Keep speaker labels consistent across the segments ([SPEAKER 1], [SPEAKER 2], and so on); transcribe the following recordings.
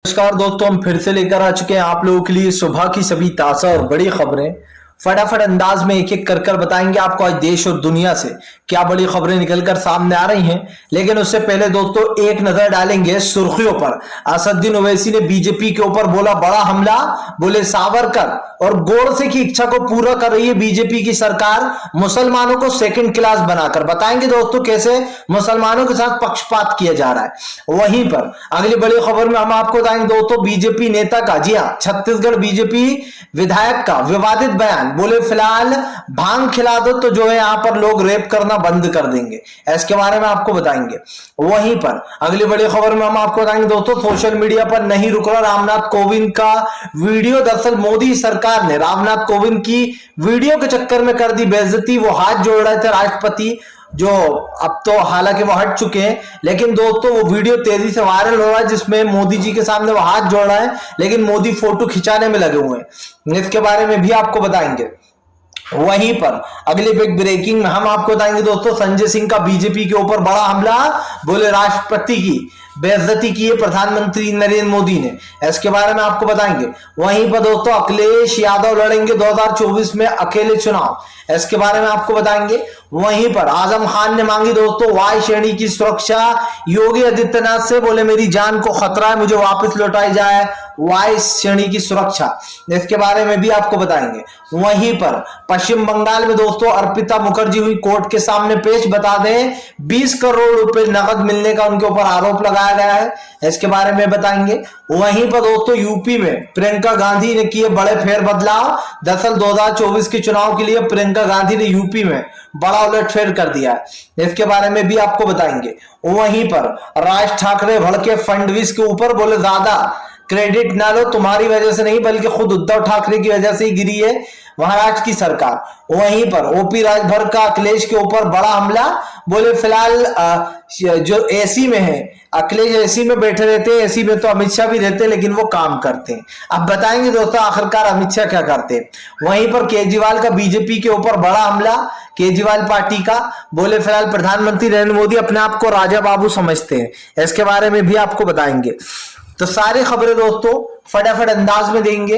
[SPEAKER 1] नमस्कार दोस्तों, हम फिर से लेकर आ चुके हैं आप लोगों के लिए सुबह की सभी ताज़ा और बड़ी खबरें। फटाफट अंदाज में एक एक कर बताएंगे आपको आज देश और दुनिया से क्या बड़ी खबरें निकलकर सामने आ रही हैं। लेकिन उससे पहले दोस्तों एक नजर डालेंगे सुर्खियों पर। असदुद्दीन ओवैसी ने बीजेपी के ऊपर बोला बड़ा हमला, बोले सावरकर और गोडसे की इच्छा को पूरा कर रही है बीजेपी की सरकार, मुसलमानों को सेकंड क्लास बनाकर। बताएंगे दोस्तों कैसे मुसलमानों के साथ पक्षपात किया जा रहा है। वहीं पर अगली बड़ी खबर में हम आपको बताएंगे दोस्तों बीजेपी नेता का, जी हाँ, छत्तीसगढ़ बीजेपी विधायक का विवादित बयान। बोले फिलहाल भांग खिला दो तो जो है यहां पर लोग रेप करना बंद कर देंगे। इसके बारे में आपको बताएंगे। वहीं पर अगली बड़ी खबर में हम आपको बताएंगे दोस्तों सोशल मीडिया पर नहीं रुक रहा रामनाथ कोविंद का वीडियो। दरअसल मोदी सरकार ने रामनाथ कोविंद की वीडियो के चक्कर में कर दी बेइज्जती। वो हाथ जोड़ रहे थे राष्ट्रपति, जो अब तो हालांकि वो हट चुके हैं, लेकिन दोस्तों वो वीडियो तेजी से वायरल हो रहा है जिसमें मोदी जी के सामने वो हाथ जोड़ रहा है, लेकिन मोदी फोटो खिंचाने में लगे हुए हैं। इसके बारे में भी आपको बताएंगे। वहीं पर अगली बिग ब्रेकिंग में हम आपको बताएंगे दोस्तों संजय सिंह का बीजेपी के ऊपर बड़ा हमला। बोले राष्ट्रपति की बेइज्जती की है प्रधानमंत्री नरेंद्र मोदी ने। इसके बारे में आपको बताएंगे। वहीं पर दोस्तों अखिलेश यादव लड़ेंगे 2024 में अकेले चुनाव। इसके बारे में आपको बताएंगे। वहीं पर आजम खान ने मांगी दोस्तों वाई श्रेणी की सुरक्षा योगी आदित्यनाथ से। बोले मेरी जान को खतरा है, मुझे वापस लौटाई जाए वाई श्रेणी की सुरक्षा। इसके बारे में भी आपको बताएंगे। वहीं पर पश्चिम बंगाल में दोस्तों अर्पिता मुखर्जी हुई कोर्ट के सामने पेश। बता दें 20 करोड़ रुपए नकद मिलने का उनके ऊपर आरोप लगाया गया है। इसके बारे में बताएंगे। वहीं पर दोस्तों यूपी में प्रियंका गांधी ने किए बड़े फेरबदलाव। दरअसल 2024 के चुनाव के लिए प्रियंका गांधी ने यूपी में बड़ा उलटफेर कर दिया है। इसके बारे में भी आपको बताएंगे। वहीं पर राज ठाकरे भड़के फडणवीस के ऊपर। बोले ज्यादा क्रेडिट ना लो, तुम्हारी वजह से नहीं बल्कि खुद उद्धव ठाकरे की वजह से ही गिरी है महाराष्ट्र की सरकार। वहीं पर ओपी राजभर का अखिलेश के ऊपर बड़ा हमला। बोले फिलहाल जो एसी में है, अखिलेश एसी में बैठे रहते हैं, एसी में तो अमित शाह भी रहते हैं लेकिन वो काम करते हैं। अब बताएंगे दोस्तों आखिरकार अमित शाह क्या करते हैं। वहीं पर केजरीवाल का बीजेपी के ऊपर बड़ा हमला, केजरीवाल पार्टी का। बोले फिलहाल प्रधानमंत्री नरेंद्र मोदी अपने आप को राजा बाबू समझते हैं। इसके बारे में भी आपको बताएंगे। तो सारी खबरें दोस्तों फटाफट अंदाज में देंगे,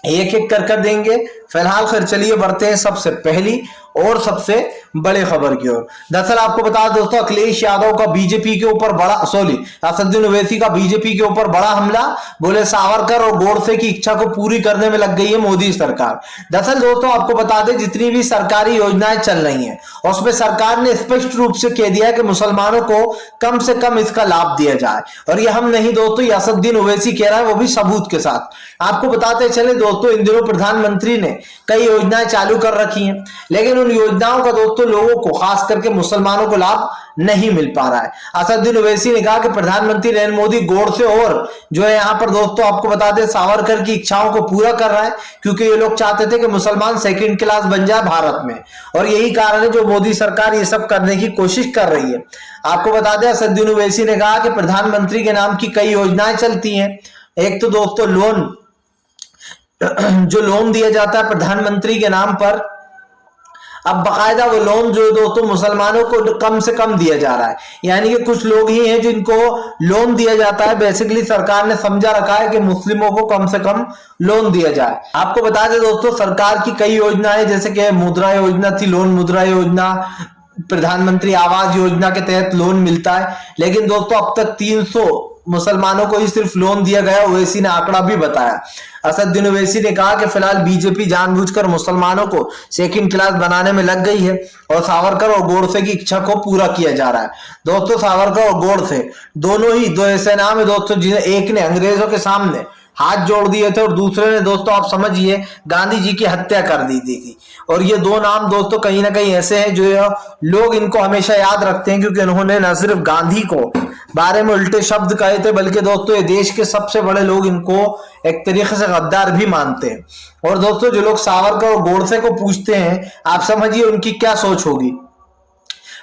[SPEAKER 1] एक एक कर देंगे। फिलहाल खैर चलिए बढ़ते हैं सबसे पहली और सबसे बड़े खबर की ओर। दरअसल आपको बता दोस्तों अखिलेश यादव का बीजेपी के ऊपर बड़ा असदुद्दीन ओवैसी का बीजेपी के ऊपर बड़ा हमला। बोले सावरकर और गोडसे की इच्छा को पूरी करने में लग गई है मोदी सरकार। दरअसल दोस्तों आपको बता दें जितनी भी सरकारी योजनाएं चल रही हैं उसमें सरकार ने स्पष्ट रूप से कह दिया है कि मुसलमानों को कम से कम इसका लाभ दिया जाए। और ये हम नहीं दोस्तों, ये असदुद्दीन ओवैसी कह रहा है, वो भी सबूत के साथ। आपको बताते चले दोस्तों इन दिनों प्रधानमंत्री ने कई योजनाएं चालू कर रखी हैं, लेकिन उन योजनाओं का दोस्तों लोगों को खास करके मुसलमानों को लाभ नहीं मिल पा रहा है। असदुद्दीन ओवैसी ने कहा कि प्रधानमंत्री नरेंद्र मोदी गोडसे और जो है यहां पर दोस्तों आपको बता दें सावरकर की इच्छाओं को पूरा कर रहा है, क्योंकि ये लोग चाहते थे कि मुसलमान सेकंड क्लास बन जाए भारत में। और यही कारण है जो मोदी सरकार ये सब करने की कोशिश कर रही है। आपको बता दें असदुद्दीन ओवैसी ने कहा कि प्रधानमंत्री के नाम की कई योजनाएं चलती हैं। एक तो दोस्तों लोन, जो लोन दिया जाता है प्रधानमंत्री के नाम पर, अब बकायदा वो लोन जो दोस्तों मुसलमानों को कम से कम दिया जा रहा है। यानी कि कुछ लोग ही हैं जिनको लोन दिया जाता है। बेसिकली सरकार ने समझा रखा है कि मुस्लिमों को कम से कम लोन दिया जाए। आपको बता दें दोस्तों सरकार की कई योजनाएं, जैसे कि मुद्रा योजना थी, लोन मुद्रा योजना, प्रधानमंत्री आवास योजना के तहत लोन मिलता है। लेकिन दोस्तों अब तक 300 मुसलमानों को ही सिर्फ लोन दिया गया। ओवैसी ने आंकड़ा भी बताया। असदुद्दीन ओवैसी ने कहा कि फिलहाल बीजेपी जानबूझकर मुसलमानों को सेकंड क्लास बनाने में लग गई है और सावरकर और गोडसे की इच्छा को पूरा किया जा रहा है। दोस्तों सावरकर और गोडसे दोनों ही दो ऐसे नाम है दोस्तों जिन्हें एक ने अंग्रेजों के सामने हाथ जोड़ दिए थे और दूसरे ने दोस्तों आप समझिए गांधी जी की हत्या कर दी थी। और ये दो नाम दोस्तों कहीं ना कहीं ऐसे हैं जो लोग इनको हमेशा याद रखते हैं, क्योंकि उन्होंने न सिर्फ गांधी को बारे में उल्टे शब्द कहे थे, बल्कि दोस्तों ये देश के सबसे बड़े लोग इनको एक तरीके से गद्दार भी मानते हैं। और दोस्तों जो लोग सावरकर और गोडसे को पूछते हैं, आप समझिए उनकी क्या सोच होगी।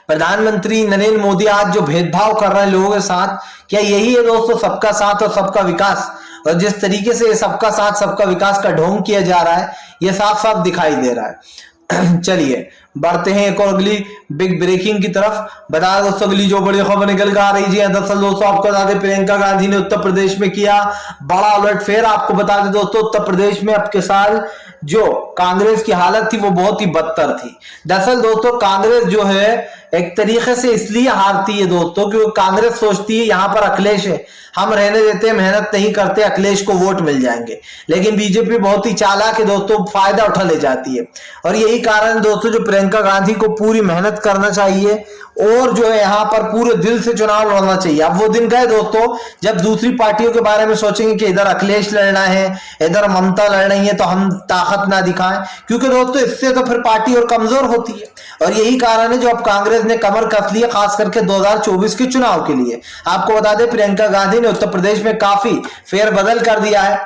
[SPEAKER 1] प्रधानमंत्री नरेंद्र मोदी आज जो भेदभाव कर रहे हैं लोगों के साथ, क्या यही है दोस्तों सबका साथ और सबका विकास? और जिस तरीके से सबका साथ सबका विकास का ढोंग किया जा रहा है, यह साफ साफ दिखाई दे रहा है। चलिए बढ़ते हैं एक और अगली बिग ब्रेकिंग की तरफ। बता दें दोस्तों अगली जो बड़ी खबर निकल कर आ रही है, दरअसल दोस्तों आपको बता दें प्रियंका गांधी ने उत्तर प्रदेश में किया बड़ा अलर्ट फेयर। आपको बता दें दोस्तों उत्तर प्रदेश में अब के साल जो कांग्रेस की हालत थी वो बहुत ही बदतर थी। दरअसल दोस्तों कांग्रेस जो है एक तरीके से इसलिए हारती है दोस्तों क्योंकि कांग्रेस सोचती है यहां पर अखिलेश है, हम रहने देते हैं, मेहनत नहीं करते, अखिलेश को वोट मिल जाएंगे। लेकिन बीजेपी बहुत ही चालाक है दोस्तों, फायदा उठा ले जाती है। और यही कारण दोस्तों जो प्रियंका गांधी को पूरी मेहनत करना चाहिए और जो है यहाँ पर पूरे दिल से चुनाव लड़ना चाहिए। अब वो दिन गए दोस्तों जब दूसरी पार्टियों के बारे में सोचेंगे कि इधर अखिलेश लड़ना है, इधर ममता लड़ रही है, तो हम ताकत ना दिखाएं, क्योंकि दोस्तों इससे तो फिर पार्टी और कमजोर होती है। और यही कारण है जो अब कांग्रेस ने कमर कस ली है, खास करके 2024 के चुनाव के लिए। आपको बता दें प्रियंका गांधी ने उत्तर प्रदेश में काफी फेरबदल कर दिया है।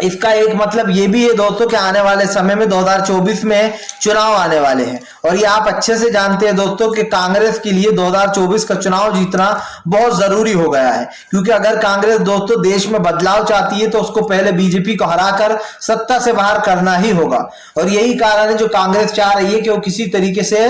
[SPEAKER 1] इसका एक मतलब ये भी है दोस्तों कि आने वाले समय में 2024 में चुनाव आने वाले हैं और ये आप अच्छे से जानते हैं दोस्तों कि कांग्रेस के लिए 2024 का चुनाव जीतना बहुत जरूरी हो गया है, क्योंकि अगर कांग्रेस दोस्तों देश में बदलाव चाहती है तो उसको पहले बीजेपी को हराकर सत्ता से बाहर करना ही होगा। और यही कारण है जो कांग्रेस चाह रही है कि वो किसी तरीके से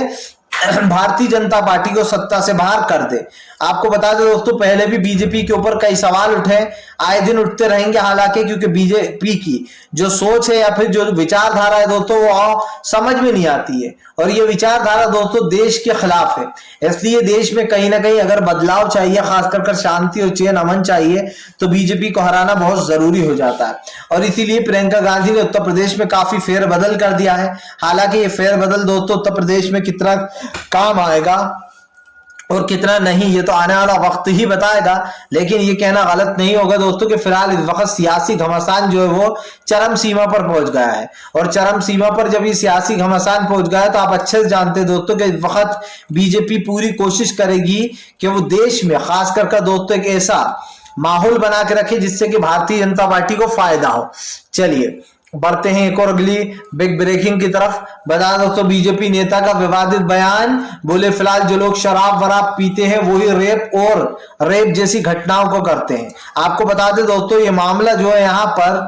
[SPEAKER 1] भारतीय जनता पार्टी को सत्ता से बाहर कर दे। आपको बता दें दोस्तों पहले भी बीजेपी के ऊपर कई सवाल उठे, आए दिन उठते रहेंगे हालांकि, क्योंकि बीजेपी की जो सोच है या फिर जो विचारधारा है दोस्तों वो समझ में नहीं आती है और ये विचारधारा दोस्तों देश के खिलाफ है। इसलिए देश में कहीं ना कहीं अगर बदलाव चाहिए, खासकर शांति और चैन अमन चाहिए, तो बीजेपी को हराना बहुत जरूरी हो जाता है। और इसीलिए प्रियंका गांधी ने उत्तर प्रदेश में काफी फेरबदल कर दिया है। हालांकि ये फेरबदल दोस्तों उत्तर प्रदेश में कितना काम आएगा और कितना नहीं ये तो आने वाला वक्त ही बताएगा, लेकिन ये कहना गलत नहीं होगा दोस्तों कि फिलहाल इस वक्त सियासी घमासान जो है वो चरम सीमा पर पहुंच गया है। और चरम सीमा पर जब ये सियासी घमासान पहुंच गया है तो आप अच्छे से जानते हैं दोस्तों कि इस वक्त बीजेपी पूरी कोशिश करेगी कि वो देश में खास कर दोस्तों एक ऐसा माहौल बना के रखे जिससे कि भारतीय जनता पार्टी को फायदा हो। चलिए बढ़ते हैं एक और अगली बिग ब्रेकिंग की तरफ। बता दोस्तों बीजेपी नेता का विवादित बयान, बोले फिलहाल जो लोग शराब वराब पीते हैं वही रेप जैसी घटनाओं को करते हैं। आपको बता दें दोस्तों ये मामला जो है यहाँ पर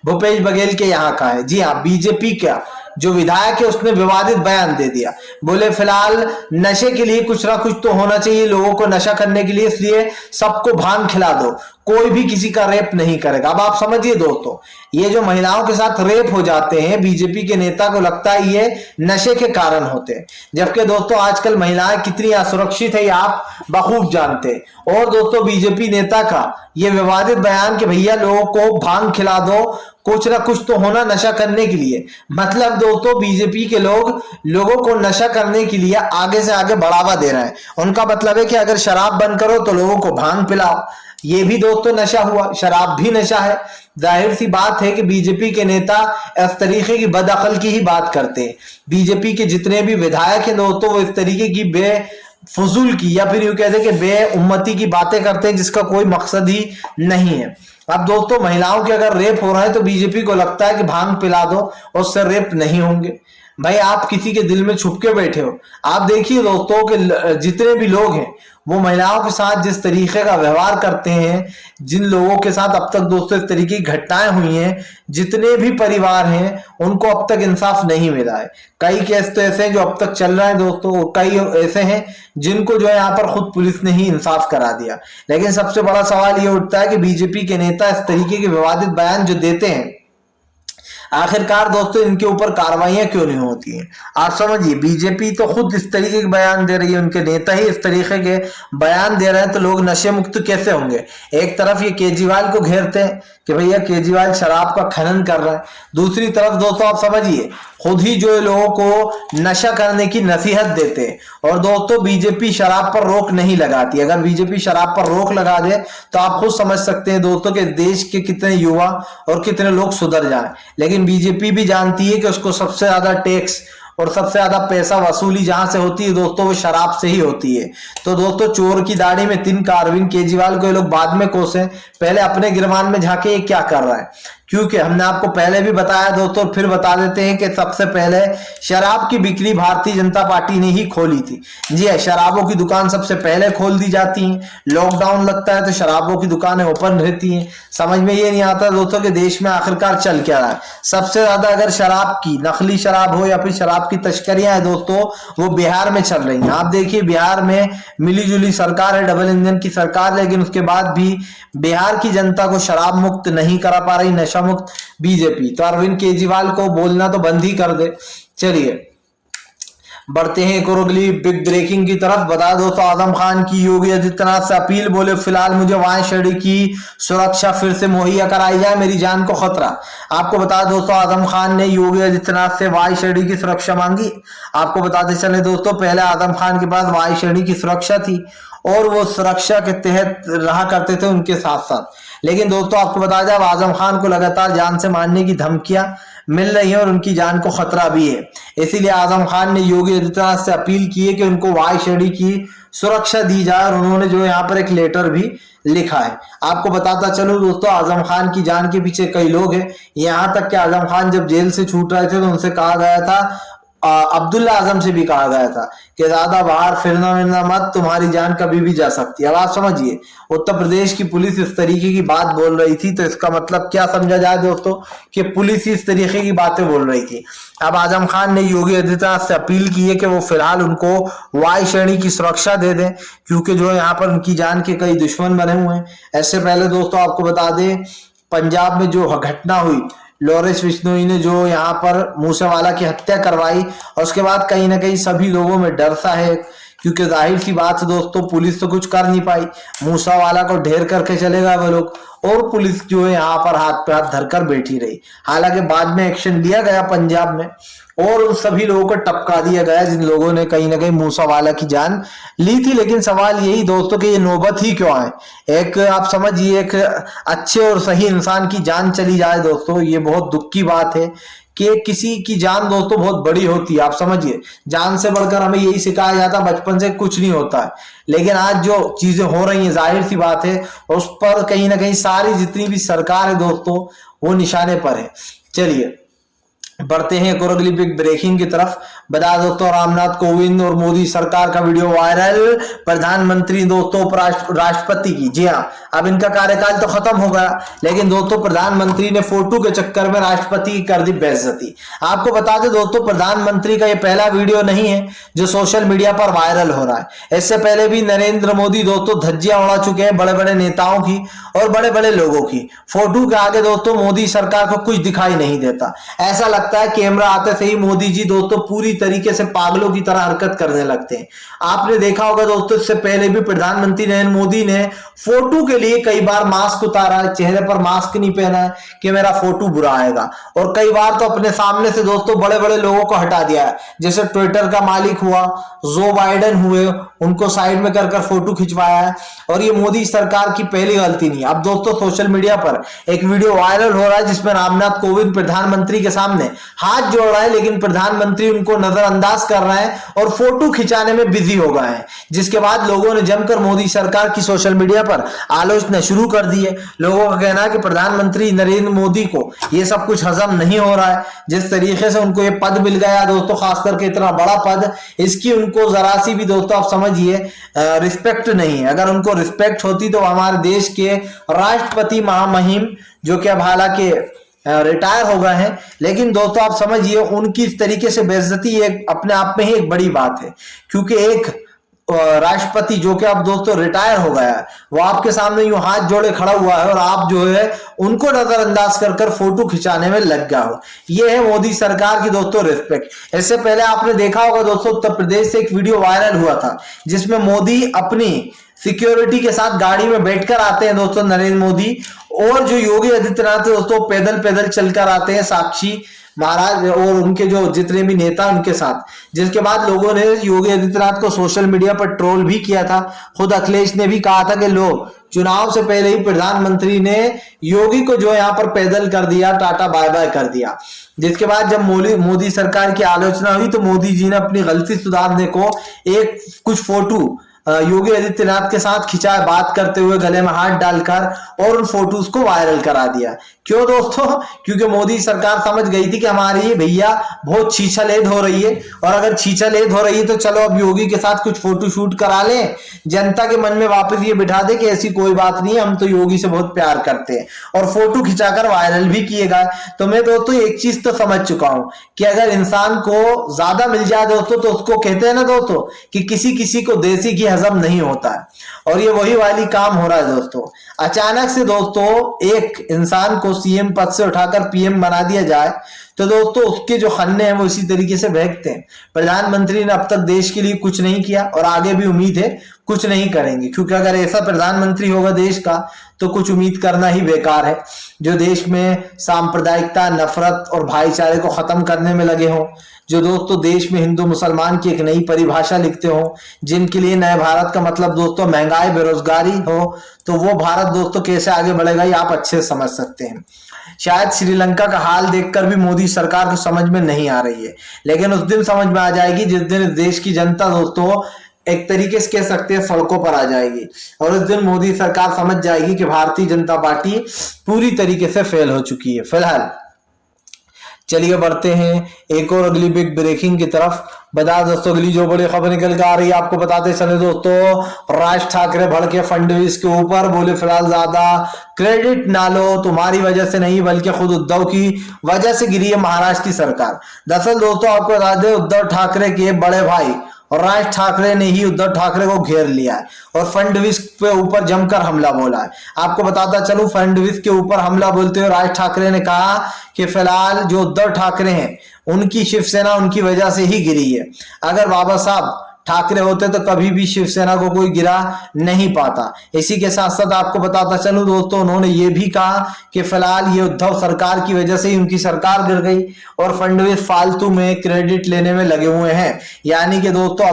[SPEAKER 1] भूपेश बघेल के यहाँ का है। जी हाँ, बीजेपी का जो विधायक है उसने विवादित बयान दे दिया। बोले फिलहाल नशे के लिए कुछ ना कुछ तो होना चाहिए लोगों को नशा करने के लिए, इसलिए सबको भांग खिला दो, कोई भी किसी का रेप नहीं करेगा। अब आप समझिए दोस्तों ये जो महिलाओं के साथ रेप हो जाते हैं बीजेपी के नेता को लगता है ये नशे के कारण होते हैं, जबकि दोस्तों आजकल महिलाएं कितनी असुरक्षित है ये आप बखूब जानते हैं। और दोस्तों बीजेपी नेता का ये विवादित बयान कि भैया लोगों को भांग खिला दो, कुछ ना कुछ तो होना नशा करने के लिए, मतलब दोस्तों बीजेपी के लोग लोगों को नशा करने के लिए आगे से आगे बढ़ावा दे रहे हैं। उनका मतलब है कि अगर शराब बंद करो तो लोगों को भांग पिलाओ, ये भी दोस्तों नशा हुआ, शराब भी नशा है। जाहिर सी बात है कि बीजेपी के नेता इस तरीके की बदअकल की ही बात करते हैं। बीजेपी के जितने भी विधायक हैं दोस्तों वो इस तरीके की बेफजूल की या फिर यूं कहते हैं कि बेउम्मती की बातें करते हैं जिसका कोई मकसद ही नहीं है। अब दोस्तों महिलाओं के अगर रेप हो रहा है तो बीजेपी को लगता है कि भांग पिला दो और उससे रेप नहीं होंगे। भाई आप किसी के दिल में छुप के बैठे हो। आप देखिए दोस्तों कि जितने भी लोग हैं वो महिलाओं के साथ जिस तरीके का व्यवहार करते हैं, जिन लोगों के साथ अब तक दोस्तों इस तरीके की घटनाएं हुई हैं, जितने भी परिवार हैं उनको अब तक इंसाफ नहीं मिला है। कई केस तो ऐसे हैं जो अब तक चल रहे हैं दोस्तों, कई ऐसे हैं जिनको जो है यहाँ पर खुद पुलिस ने ही इंसाफ करा दिया। लेकिन सबसे बड़ा सवाल ये उठता है कि बीजेपी के नेता इस तरीके के विवादित बयान जो देते हैं आखिरकार दोस्तों इनके ऊपर कार्रवाइयां क्यों नहीं होती हैं। आप समझिए बीजेपी तो खुद इस तरीके के बयान दे रही है, उनके नेता ही इस तरीके के बयान दे रहे हैं, तो लोग नशे मुक्त कैसे होंगे। एक तरफ ये केजरीवाल को घेरते हैं कि भैया केजरीवाल शराब का खनन कर रहा है, दूसरी तरफ दोस्तों आप समझिए खुद ही जो लोगों को नशा करने की नसीहत देते हैं। और दोस्तों बीजेपी शराब पर रोक नहीं लगाती। अगर बीजेपी शराब पर रोक लगा दे तो आप खुद समझ सकते हैं दोस्तों कि देश के कितने युवा और कितने लोग सुधर जाएं। लेकिन बीजेपी भी जानती है कि उसको सबसे ज्यादा टैक्स और सबसे ज्यादा पैसा वसूली जहां से होती है दोस्तों वो शराब से ही होती है। तो दोस्तों चोर की दाढ़ी में तिनका, अरविंद केजरीवाल को ये लोग बाद में कोसे, पहले अपने गिरबान में झांके ये क्या कर रहा है। क्योंकि हमने आपको पहले भी बताया दोस्तों, फिर बता देते हैं कि सबसे पहले शराब की बिक्री भारतीय जनता पार्टी ने ही खोली थी। जी है, शराबों की दुकान सबसे पहले खोल दी जाती हैं, लॉकडाउन लगता है तो शराबों की दुकानें ओपन रहती हैं। समझ में ये नहीं आता दोस्तों कि देश में आखिरकार चल क्या रहा है। सबसे ज्यादा अगर शराब की नकली शराब हो या फिर शराब की तस्करियां हैं दोस्तों वो बिहार में चल रही हैं। आप देखिए बिहार में मिली जुली सरकार है, डबल इंजन की सरकार, लेकिन उसके बाद भी बिहार की जनता को शराब मुक्त नहीं करा पा रही, नशा मुक्त बीजेपी। तो अरविंद केजरीवाल को बोलना तो बंद ही कर दे। चलिए बढ़ते हैं एक और अगली बिग ब्रेकिंग की तरफ। बता दो तो आजम खान की योगी आदित्यनाथ से अपील, बोले फिलहाल मुझे वायशेड़ी की सुरक्षा फिर से मुहैया कराई जाए, मेरी जान को खतरा। आपको बता दो तो आजम खान ने योगी आदित्यनाथ से वायशेड़ी की सुरक्षा मांगी। आपको बताते चले दोस्तों पहले आजम खान के पास वायशेड़ी की सुरक्षा थी और वो सुरक्षा के तहत रहा करते थे उनके साथ साथ, लेकिन दोस्तों आपको बता दें आजम खान को लगातार जान से मारने की धमकियां मिल रही है और उनकी जान को खतरा भी है। इसीलिए आजम खान ने योगी आदित्यनाथ से अपील की है कि उनको वायशेड़ी की सुरक्षा दी जाए और उन्होंने जो यहाँ पर एक लेटर भी लिखा है। आपको बताता चलूं दोस्तों आजम खान की जान के पीछे कई लोग हैं, यहाँ तक कि आजम खान जब जेल से छूट रहे थे तो उनसे कहा गया था, अब्दुल्ला आजम से भी कहा गया था कि ज्यादा बाहर फिरना मिलना मत, तुम्हारी जान कभी भी जा सकती है। अब आप समझिए उत्तर प्रदेश की पुलिस इस तरीके की बात बोल रही थी तो इसका मतलब क्या समझा जाए दोस्तों कि पुलिस इस तरीके की बातें बोल रही थी। अब आजम खान ने योगी आदित्यनाथ से अपील की है कि वो फिलहाल उनको वायु श्रेणी की सुरक्षा दे दें क्योंकि जो यहाँ पर उनकी जान के कई दुश्मन बने हुए हैं। ऐसे पहले दोस्तों आपको बता दें पंजाब में जो घटना हुई, लॉरेंस बिश्नोई ने जो यहाँ पर मूसेवाला की हत्या करवाई और उसके बाद कहीं ना कहीं सभी लोगों में डर सा है क्योंकि जाहिर सी बात है दोस्तों पुलिस तो कुछ कर नहीं पाई, मूसेवाला को ढेर करके चलेगा वो लोग और पुलिस जो है यहाँ पर हाथ पे हाथ धरकर बैठी रही। हालांकि बाद में एक्शन लिया गया पंजाब में और उन सभी लोगों को टपका दिया गया जिन लोगों ने कहीं ना कहीं मूसेवाला की जान ली थी। लेकिन सवाल यही दोस्तों कि ये नौबत ही क्यों आए, एक आप समझिए एक अच्छे और सही इंसान की जान चली जाए दोस्तों, ये बहुत दुख की बात है कि किसी की जान दोस्तों बहुत बड़ी होती है। आप समझिए जान से बढ़कर हमें यही सिखाया जाता बचपन से कुछ नहीं होता है, लेकिन आज जो चीजें हो रही हैं जाहिर सी बात है उस पर कहीं ना कहीं सारी जितनी भी सरकार है दोस्तों वो निशाने पर है। चलिए बढ़ते हैं एक और अगली बिग ब्रेकिंग की तरफ। बता दोस्तों रामनाथ कोविंद और मोदी सरकार का वीडियो वायरल, प्रधानमंत्री दोस्तों राष्ट्रपति की, जी हाँ अब इनका कार्यकाल तो खत्म हो गया लेकिन दोस्तों प्रधानमंत्री ने फोटो के चक्कर में राष्ट्रपति की कर दी बेइज्जती। आपको बता दें दोस्तों प्रधानमंत्री का ये पहला वीडियो नहीं है जो सोशल मीडिया पर वायरल हो रहा है। इससे पहले भी नरेंद्र मोदी दोस्तों धज्जियां उड़ा चुके हैं बड़े बड़े नेताओं की और बड़े बड़े लोगों की। फोटो के आगे दोस्तों मोदी सरकार को कुछ दिखाई नहीं देता, ऐसा लगता है कैमरा आते से ही मोदी जी दोस्तों पूरी तरीके से पागलों की तरह हरकत करने लगते हैं। आपने देखा होगा दोस्तों इससे पहले भी प्रधानमंत्री नरेंद्र मोदी ने फोटो के लिए कई बार मास्क उतारा है, चेहरे पर मास्क नहीं पहना है कि मेरा फोटो बुरा आएगा, और कई बार तो अपने सामने से दोस्तों बड़े बड़े लोगों को हटा दिया है, जैसे ट्विटर का मालिक हुआ, जो बाइडेन हुए, उनको साइड में कर फोटो खिंचवाया है। और ये मोदी सरकार की पहली गलती नहीं। अब दोस्तों सोशल मीडिया पर एक वीडियो वायरल हो रहा है जिसमें रामनाथ कोविंद प्रधानमंत्री के सामने हाथ जोड़ रहा है लेकिन प्रधानमंत्री उनको नजरअंदाज कर रहे हैं और फोटो खिंचाने में बिजी हो गए हैं, जिसके बाद लोगों ने जमकर मोदी सरकार की सोशल मीडिया पर आलोचना शुरू कर दी है। लोगों का कहना है कि प्रधानमंत्री नरेंद्र मोदी को ये सब कुछ हजम नहीं हो रहा है, जिस तरीके से उनको ये पद मिल गया दोस्तों, खास करके इतना बड़ा पद, इसकी उनको जरा सी भी दोस्तों आप समझिए रिस्पेक्ट नहीं है। अगर उनको रिस्पेक्ट होती तो हमारे देश के राष्ट्रपति महामहिम जो कि अब हालांकि रिटायर हो गए हैं, लेकिन दोस्तों आप समझिए उनकी इस तरीके से बेइज्जती एक अपने आप में ही एक बड़ी बात है, क्योंकि एक राष्ट्रपति जो कि अब दोस्तों रिटायर हो गया है वो आपके सामने यूं हाथ जोड़े खड़ा हुआ है और आप जो है उनको नजरअंदाज कर फोटो खिंचाने में लग गया हो। ये है मोदी सरकार की दोस्तों रिस्पेक्ट। इससे पहले आपने देखा होगा दोस्तों उत्तर प्रदेश से एक वीडियो वायरल हुआ था जिसमें मोदी अपनी सिक्योरिटी के साथ गाड़ी में बैठकर आते हैं दोस्तों नरेंद्र मोदी, और जो योगी आदित्यनाथ दोस्तों पैदल पैदल चलकर आते हैं साक्षी महाराज और उनके जो जितने भी नेता उनके साथ, जिसके बाद लोगों ने योगी आदित्यनाथ को सोशल मीडिया पर ट्रोल भी किया था। खुद अखिलेश ने भी कहा था कि लोग चुनाव से पहले ही प्रधानमंत्री ने योगी को जो यहाँ पर पैदल कर दिया, टाटा बाय बाय कर दिया। जिसके बाद जब मोदी सरकार की आलोचना हुई तो मोदी जी ने अपनी गलती सुधारने को एक कुछ फोटो योगी आदित्यनाथ के साथ खिंचा है, बात करते हुए गले में हाथ डालकर, और उन फोटोज को वायरल करा दिया। क्यों दोस्तों? क्योंकि मोदी सरकार समझ गई थी कि हमारी भैया बहुत छीछलेद हो रही है, और अगर छीछलेद हो रही है तो चलो अब योगी के साथ कुछ फोटो शूट करा लें, जनता के मन में वापस ये बिठा दे कि ऐसी कोई बात नहीं है, हम तो योगी से बहुत प्यार करते हैं, और फोटो खिंचाकर वायरल भी किए गए। तो मैं दोस्तों एक चीज तो समझ चुका हूं कि अगर इंसान को ज्यादा मिल जाए दोस्तों, तो उसको कहते हैं ना दोस्तों कि किसी किसी को देसी घी हजम नहीं होता है, और ये वही वाली काम हो रहा है दोस्तों। अचानक से दोस्तों एक इंसान को सीएम पद से उठाकर पीएम बना दिया जाए तो दोस्तों उसके जो खन्ने हैं वो इसी तरीके से बहकते हैं। प्रधानमंत्री ने अब तक देश के लिए कुछ नहीं किया, और आगे भी उम्मीद है कुछ नहीं करेंगे, क्योंकि अगर ऐसा प्रधानमंत्री होगा देश का तो कुछ उम्मीद करना ही बेकार है। जो देश में सांप्रदायिकता, नफरत और भाईचारे को खत्म करने में लगे हों, जो दोस्तों देश में हिंदू मुसलमान की एक नई परिभाषा लिखते हो, जिनके लिए नए भारत का मतलब दोस्तों महंगाई, बेरोजगारी हो, तो वो भारत दोस्तों कैसे आगे बढ़ेगा ये आप अच्छे से समझ सकते हैं। शायद श्रीलंका का हाल देखकर भी मोदी सरकार को समझ में नहीं आ रही है, लेकिन उस दिन समझ में आ जाएगी जिस दिन देश की जनता दोस्तों एक तरीके से कह सकते हैं सड़कों पर आ जाएगी, और उस दिन मोदी सरकार समझ जाएगी कि भारतीय जनता पार्टी पूरी तरीके से फेल हो चुकी है। फिलहाल चलिए बढ़ते हैं एक और अगली बिग ब्रेकिंग की तरफ। बता दोस्तों अगली जो बड़ी खबर निकल के आ रही है आपको बताते चले दोस्तों, राज ठाकरे भड़के फडणवीस के ऊपर, बोले फिलहाल ज्यादा क्रेडिट ना लो, तुम्हारी वजह से नहीं बल्कि खुद उद्धव की वजह से गिरी है महाराष्ट्र की सरकार। दरअसल दोस्तों आपको बता दें, उद्धव ठाकरे के बड़े भाई और राज ठाकरे ने ही उद्धव ठाकरे को घेर लिया है और फडणवीस पे ऊपर जमकर हमला बोला है। आपको बताता चलूं, फडणवीस के ऊपर हमला बोलते हुए राज ठाकरे ने कहा कि फिलहाल जो उद्धव ठाकरे हैं उनकी शिवसेना उनकी वजह से ही गिरी है। अगर बाबा साहब ठाकरे होते तो कभी भी शिवसेना को कोई गिरा नहीं पाता। इसी के साथ साथ आपको बताता चलूं दोस्तों, उन्होंने ये भी कहा कि फिलहाल ये उद्धव सरकार की वजह से ही उनकी सरकार गिर गई और फडणवीस फालतू में क्रेडिट लेने में लगे हुए हैं। यानी कि दोस्तों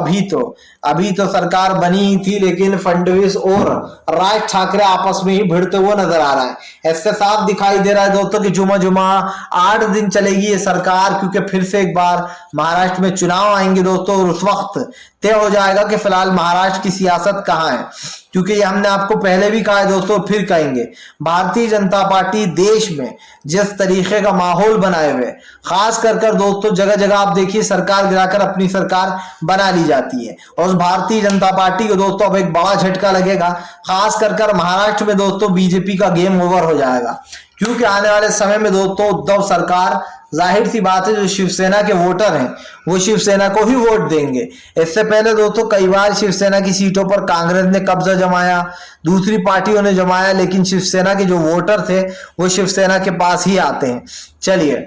[SPEAKER 1] अभी तो सरकार बनी ही थी, लेकिन फडणवीस और राज ठाकरे आपस में ही भिड़ते हुए नजर आ रहा है। इससे साफ दिखाई दे रहा है दोस्तों कि जुमा 8 दिन चलेगी ये सरकार, क्योंकि फिर से एक बार महाराष्ट्र में चुनाव आएंगे दोस्तों, और उस वक्त तय हो जाएगा कि फिलहाल महाराष्ट्र की सियासत कहां है। क्योंकि ये हमने आपको पहले भी कहा है दोस्तों, फिर कहेंगे, भारतीय जनता पार्टी देश में जिस तरीके का माहौल बनाए हुए, खास कर दोस्तों जगह जगह आप देखिए सरकार गिराकर अपनी सरकार बना ली जाती है, और भारतीय जनता पार्टी को दोस्तों अब एक बड़ा झटका लगेगा। खास कर महाराष्ट्र में दोस्तों बीजेपी का गेम ओवर हो जाएगा, क्योंकि आने वाले समय में दोस्तों उद्धव सरकार, जाहिर सी बात है जो शिवसेना के वोटर हैं वो शिवसेना को ही वोट देंगे। इससे पहले दोस्तों कई बार शिवसेना की सीटों पर कांग्रेस ने कब्जा जमाया, दूसरी पार्टियों ने जमाया, लेकिन शिवसेना के जो वोटर थे वो शिवसेना के पास ही आते हैं। चलिए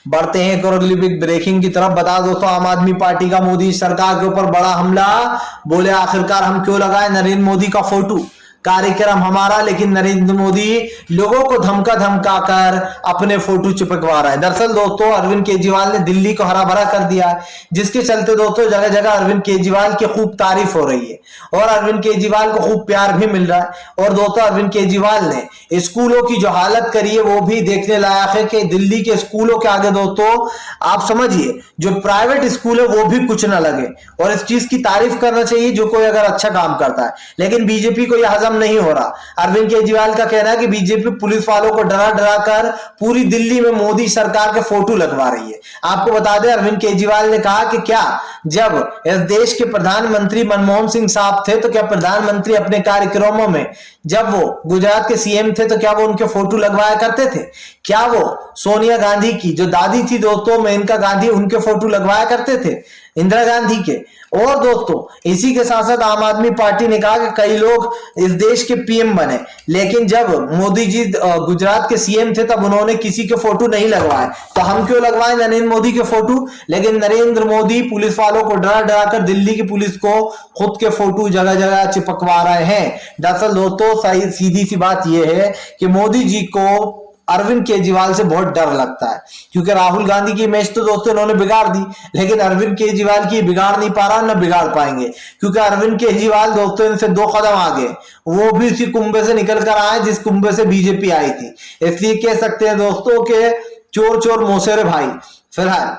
[SPEAKER 1] बढ़ते हैं एक और अगली बिग ब्रेकिंग की तरफ। बता दोस्तों, आम आदमी पार्टी का मोदी सरकार के ऊपर बड़ा हमला, बोले आखिरकार हम क्यों लगाए नरेंद्र मोदी का फोटो, कार्यक्रम हमारा लेकिन नरेंद्र मोदी लोगों को धमका कर अपने फोटो चिपकवा रहा है। दरअसल दोस्तों अरविंद केजरीवाल ने दिल्ली को हरा भरा कर दिया है, जिसके चलते दोस्तों जगह जगह अरविंद केजरीवाल की खूब तारीफ हो रही है और अरविंद केजरीवाल को खूब प्यार भी मिल रहा है। और दोस्तों अरविंद केजरीवाल ने स्कूलों की जो हालत करी है वो भी देखने लायक है कि दिल्ली के स्कूलों के आगे दोस्तों आप समझिए जो प्राइवेट स्कूल है वो भी कुछ ना लगे, और इस चीज की तारीफ करना चाहिए जो कोई अगर अच्छा काम करता है। लेकिन बीजेपी को यह हजम नहीं हो रहा। अरविंद केजरीवाल का कहना है कि बीजेपी पुलिस वालों को डरा कर पूरी दिल्ली में मोदी सरकार के फोटो लगवा रही है। आपको बता दें अरविंद केजरीवाल ने कहा कि क्या जब इस देश के प्रधानमंत्री मनमोहन सिंह साहब थे तो क्या प्रधानमंत्री अपने कार्यक्रमों में जब वो गुजरात के सीएम थे तो क्या वो उनके फोटो लगवाया करते थे? क्या वो सोनिया गांधी की जो दादी थी दोस्तों मेनका गांधी, उनके फोटो लगवाया करते थे, इंदिरा गांधी के? और दोस्तों इसी के साथ साथ आम आदमी पार्टी ने कहा कि कई लोग इस देश के पीएम बने, लेकिन जब मोदी जी गुजरात के सीएम थे तब उन्होंने किसी के फोटो नहीं लगवाए, तो हम क्यों लगवाए नरेंद्र मोदी के फोटो? लेकिन नरेंद्र मोदी पुलिस वालों को डरा कर दिल्ली की पुलिस को खुद के फोटो जगह जगह चिपकवा रहे हैं। दरअसल दोस्तों सीधी सी बात यह है कि मोदी जी को अरविंद केजरीवाल से बहुत डर लगता है, क्योंकि राहुल गांधी की इमेज तो दोस्तों इन्होंने बिगाड़ दी, लेकिन अरविंद केजरीवाल की बिगाड़ नहीं पा रहा, न बिगाड़ पाएंगे, क्योंकि अरविंद केजरीवाल दोस्तों इनसे 2 कदम आगे, वो भी उसी कुंभे से निकल कर आए जिस कुंभे से बीजेपी आई थी। इसलिए कह सकते हैं दोस्तों के चोर चोर मौसेरे भाई। फिलहाल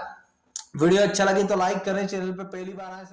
[SPEAKER 1] वीडियो अच्छा लगे तो लाइक करें, चैनल पर पहली बार आए